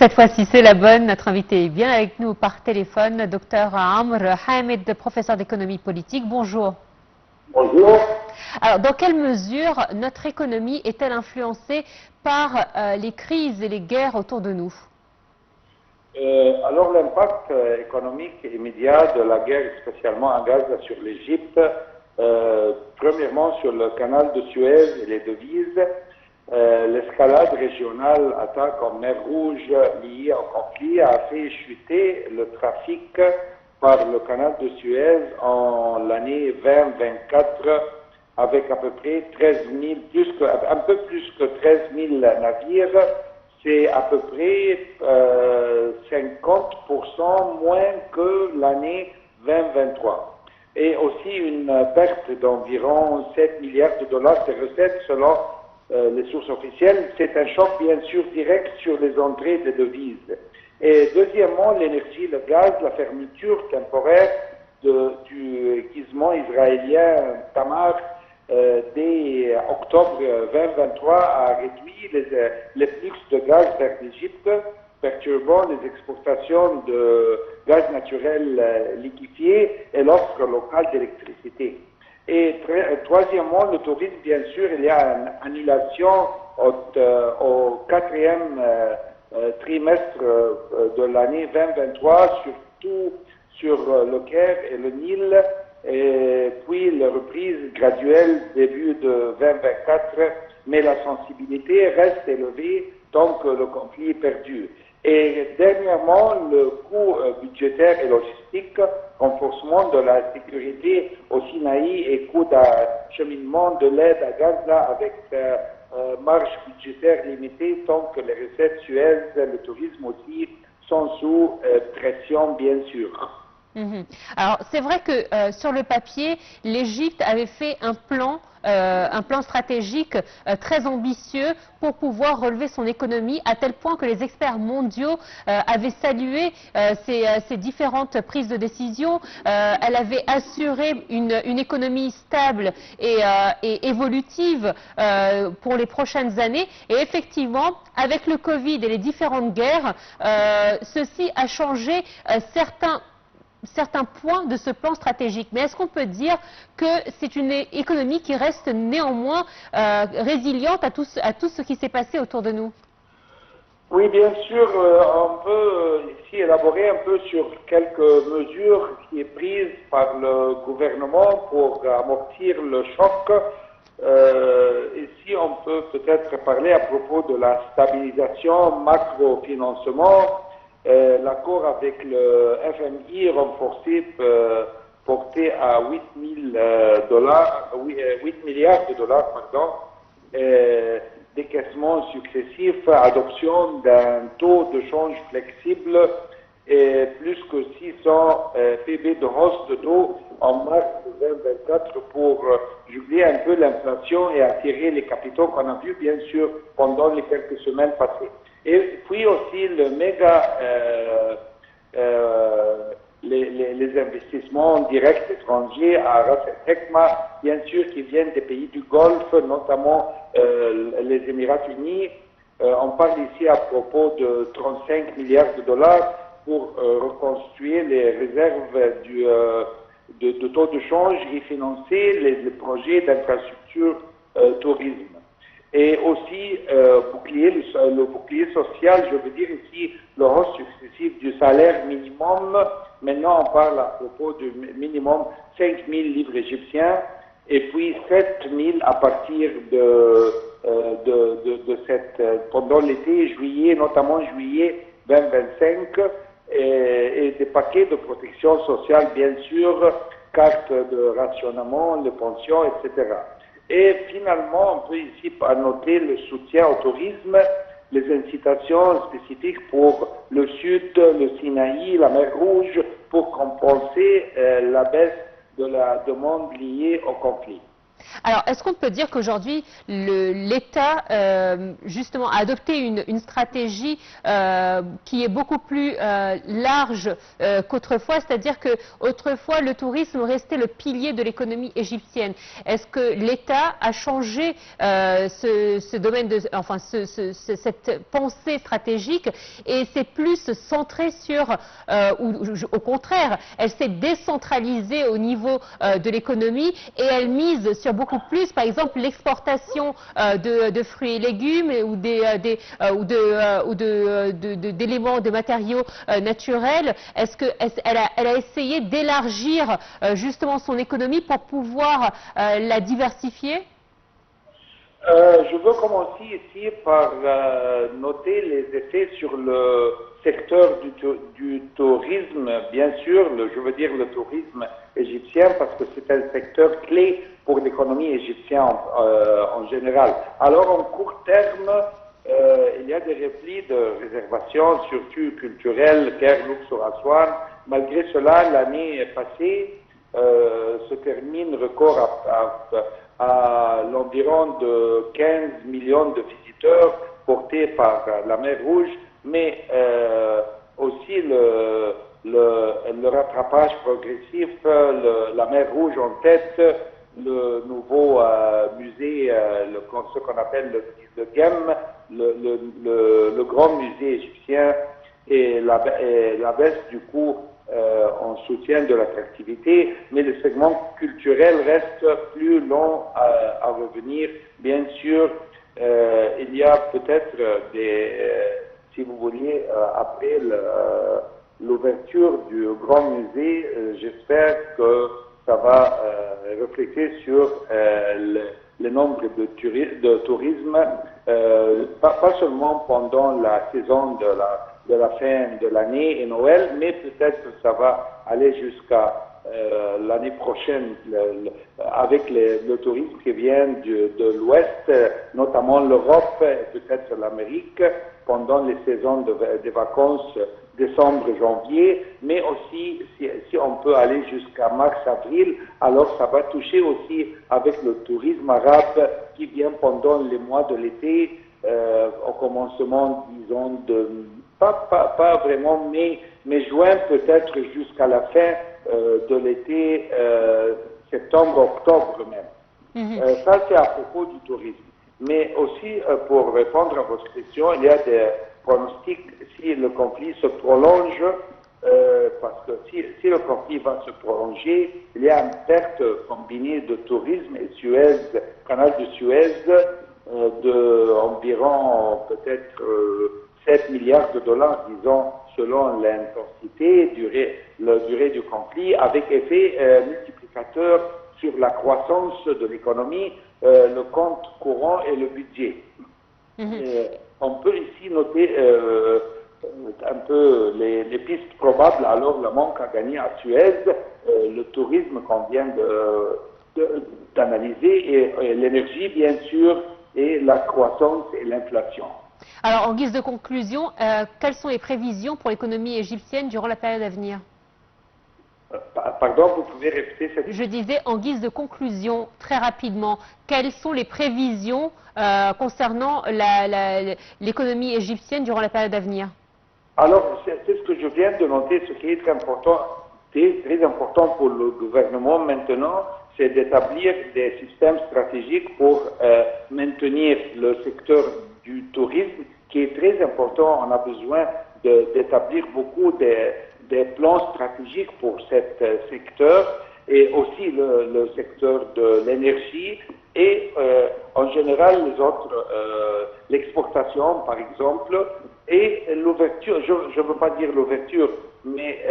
Cette fois-ci, c'est la bonne. Notre invité est bien avec nous par téléphone, Dr Amr Hamid, professeur d'économie politique. Bonjour. Bonjour. Alors, dans quelle mesure notre économie est-elle influencée par les crises et les guerres autour de nous? Alors, l'impact économique immédiat de la guerre, spécialement en Gaza sur l'Égypte, premièrement sur le canal de Suez et les devises, l'escalade régionale attaque en mer Rouge liée au conflit a fait chuter le trafic par le canal de Suez en l'année 2024 avec à peu près 13 000, un peu plus que 13 000 navires. C'est à peu près 50% moins que l'année 2023. Et aussi une perte d'environ 7 milliards de dollars de recettes selon les sources officielles. C'est un choc bien sûr direct sur les entrées de devises. Et deuxièmement, l'énergie, le gaz, la fermeture temporaire du gisement israélien Tamar dès octobre 2023 a réduit les flux de gaz vers l'Égypte, perturbant les exportations de gaz naturel liquéfié et l'offre locale d'électricité. Et troisièmement, le tourisme, bien sûr, il y a une annulation au quatrième trimestre de l'année 2023, surtout sur le Caire et le Nil, et puis la reprise graduelle début de 2024, mais la sensibilité reste élevée tant que le conflit est perdu. Et dernièrement, le coût budgétaire et logistique, renforcement de la sécurité au Sinaï et coût d'acheminement de l'aide à Gaza avec marge budgétaire limitée tant que les recettes Suez, le tourisme aussi, sont sous pression bien sûr. Alors, c'est vrai que sur le papier, l'Égypte avait fait un plan stratégique très ambitieux pour pouvoir relever son économie, à tel point que les experts mondiaux avaient salué ces différentes prises de décision. Elle avait assuré une économie stable et évolutive pour les prochaines années. Et effectivement, avec le Covid et les différentes guerres, ceci a changé certains points de ce plan stratégique. Mais est-ce qu'on peut dire que c'est une économie qui reste néanmoins résiliente à tout ce qui s'est passé autour de nous? Oui, bien sûr, on peut ici élaborer un peu sur quelques mesures qui sont prises par le gouvernement pour amortir le choc. Ici, on peut peut-être parler à propos de la stabilisation macro-financement. L'accord avec le FMI renforcé porté à 8 milliards de dollars, décaissements successifs, adoption d'un taux de change flexible et plus que 600 PB de hausse de taux en mars 2024 pour juguler un peu l'inflation et attirer les capitaux qu'on a vu bien sûr pendant les quelques semaines passées. Et puis aussi le les investissements directs étrangers à Ras El Hekma, bien sûr, qui viennent des pays du Golfe, notamment les Émirats Unis. On parle ici à propos de 35 milliards de dollars pour reconstruire les réserves de taux de change et financer les projets d'infrastructure tourisme. Et aussi, le bouclier social, je veux dire ici, le hausse successive du salaire minimum. Maintenant, on parle à propos du minimum 5 000 livres égyptiens et puis 7 000 à partir pendant l'été, juillet, notamment juillet 2025, et des paquets de protection sociale, bien sûr, cartes de rationnement, de pensions, etc. Et finalement, on peut ici noter le soutien au tourisme, les incitations spécifiques pour le sud, le Sinaï, la mer Rouge, pour compenser la baisse de la demande liée au conflit. Alors, est-ce qu'on peut dire qu'aujourd'hui, l'État, justement, a adopté une stratégie qui est beaucoup plus large qu'autrefois, c'est-à-dire qu'autrefois, le tourisme restait le pilier de l'économie égyptienne. Est-ce que l'État a changé ce domaine, enfin, cette pensée stratégique et c'est plus centré sur, ou au contraire, elle s'est décentralisée au niveau de l'économie et elle mise sur beaucoup plus, par exemple, l'exportation de fruits et légumes ou d'éléments, de matériaux naturels. Est-ce qu'elle a essayé d'élargir justement son économie pour pouvoir la diversifier? Je veux commencer ici par noter les effets sur le secteur du tourisme, bien sûr, je veux dire le tourisme égyptien, parce que c'est un secteur clé pour l'économie égyptienne en général. Alors, en court terme, il y a des replis de réservations, surtout culturelles, Caire, Luxor, Aswan. Malgré cela, l'année passée se termine record à l'environ de 15 millions de visiteurs portés par la mer Rouge, mais aussi le rattrapage progressif, la mer Rouge en tête, le nouveau musée, ce qu'on appelle le GEM, le grand musée égyptien, et la baisse du coût en soutien de l'attractivité, mais le segment culturel reste plus long à revenir. Bien sûr, il y a peut-être si vous vouliez, après l'ouverture du grand musée, j'espère que ça va refléter sur le nombre de tourisme, pas seulement pendant la saison de la fin de l'année et Noël, mais peut-être que ça va aller jusqu'à l'année prochaine avec le tourisme qui vient de l'Ouest, notamment l'Europe et peut-être l'Amérique, pendant les saisons de vacances décembre, janvier, mais aussi si on peut aller jusqu'à mars, avril, alors ça va toucher aussi avec le tourisme arabe qui vient pendant les mois de l'été, au commencement, disons, pas vraiment mais juin peut-être jusqu'à la fin de l'été, septembre, octobre même. Ça, c'est à propos du tourisme. Mais aussi, pour répondre à votre question, il y a des pronostics si le conflit se prolonge, parce que si le conflit va se prolonger, il y a une perte combinée de tourisme et canal de Suez, d'environ peut-être 7 milliards de dollars, disons, selon l'intensité, la durée du conflit, avec effet multiplicateur sur la croissance de l'économie, le compte courant et le budget. On peut ici noter un peu les pistes probables, alors le manque à gagner à Suez, le tourisme qu'on vient d'analyser, et l'énergie, bien sûr, et la croissance et l'inflation. Alors, en guise de conclusion, quelles sont les prévisions pour l'économie égyptienne durant la période à venir? Pardon, vous pouvez répéter cette... Je disais, en guise de conclusion, très rapidement, quelles sont les prévisions concernant l'économie égyptienne durant la période à venir? Alors, c'est ce que je viens de noter, ce qui est très important pour le gouvernement maintenant, c'est d'établir des systèmes stratégiques pour maintenir le secteur du tourisme, qui est très important. On a besoin d'établir beaucoup des plans stratégiques pour ce secteur, et aussi le secteur de l'énergie, et en général les autres, l'exportation par exemple, et l'ouverture, je ne veux pas dire l'ouverture, mais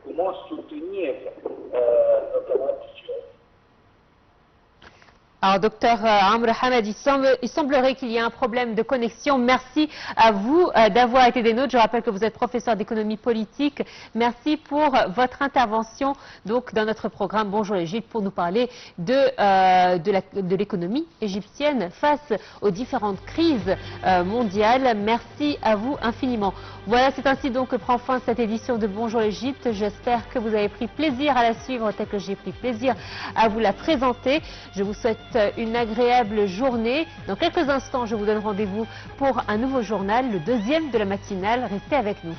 comment soutenir le canal de Suez. Alors, docteur Amr Hamad, il semblerait qu'il y ait un problème de connexion. Merci à vous d'avoir été des nôtres. Je rappelle que vous êtes professeur d'économie politique. Merci pour votre intervention donc, dans notre programme Bonjour l'Égypte pour nous parler de l'économie égyptienne face aux différentes crises mondiales. Merci à vous infiniment. Voilà, c'est ainsi donc que prend fin cette édition de Bonjour l'Égypte. J'espère que vous avez pris plaisir à la suivre tel que j'ai pris plaisir à vous la présenter. Je vous souhaite une agréable journée. Dans quelques instants, je vous donne rendez-vous pour un nouveau journal, le deuxième de la matinale. Restez avec nous.